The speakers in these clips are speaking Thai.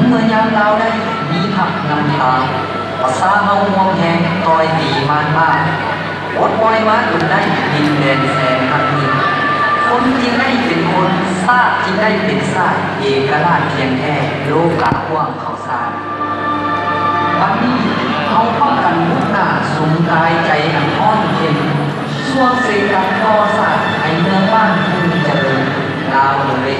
เมื่อยามเราได้มีหักนำทางภาษาเฮาห่วงแหงต่อยตีมานมากอดปล่อยมาจนได้ดินแดนแสนพันนี้คนจึงได้เป็นคนซาจึงได้เป็นซาเอกราชเพียงแค่โลกาห่วงเขาสร้างวันนี้เขาป้องกันมุกหน้าสูงกายใจอันอ่อนเข้มช่วงเสกกันก่อสร้างให้เมืองบ้านคุณเจริญดาวเลย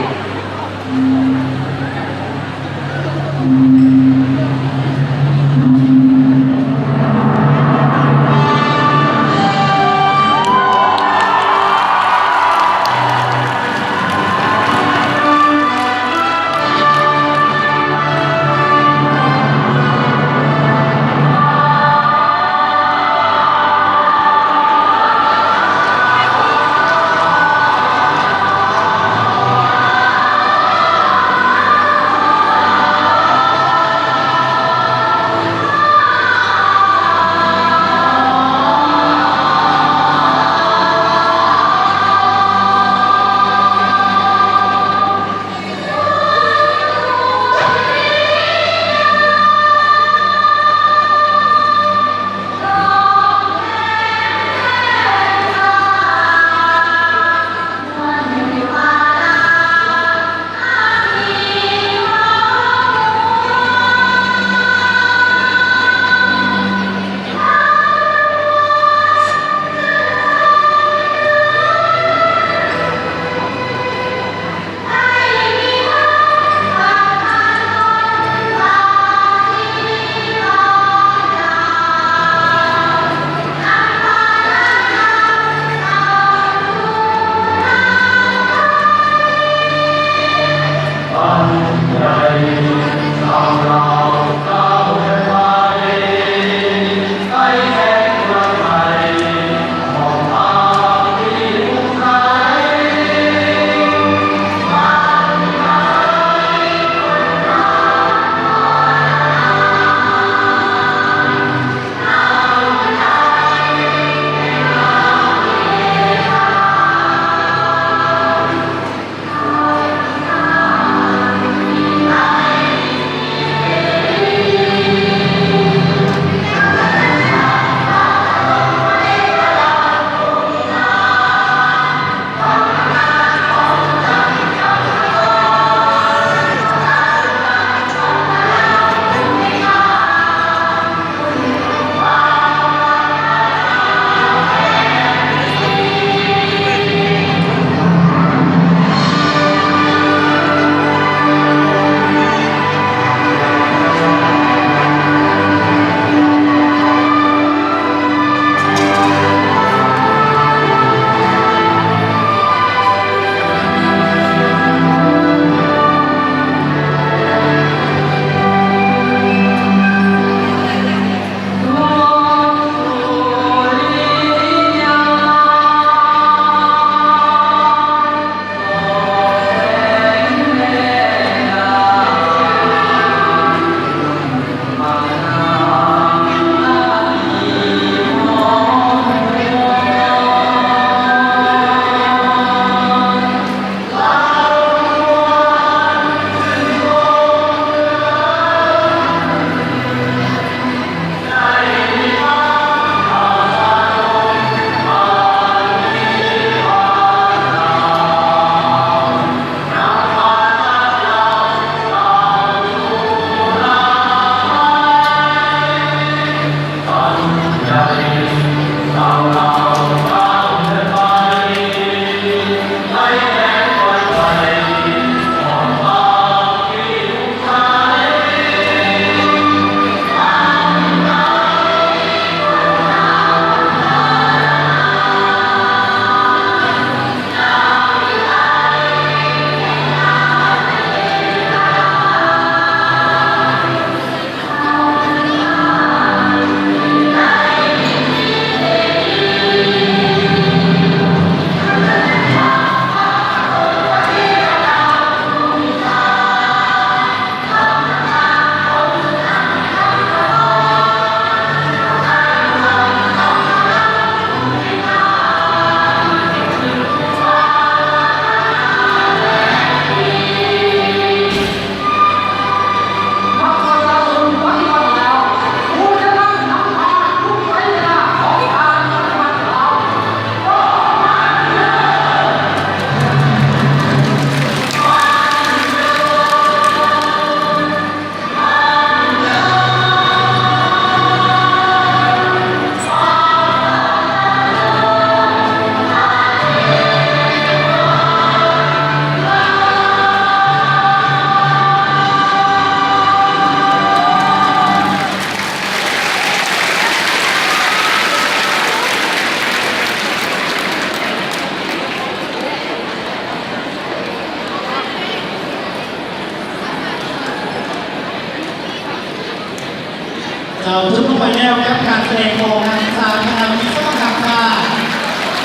เราจุดลงไปแล้วกับการแสดงของนักศึกษาคณะวิศวกรรมศาสตร์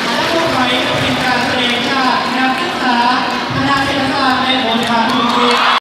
และต่อไปจะเป็นการแสดงจากนักศึกษาคณะเศรษฐศาสตร์และบริหารธุรกิจ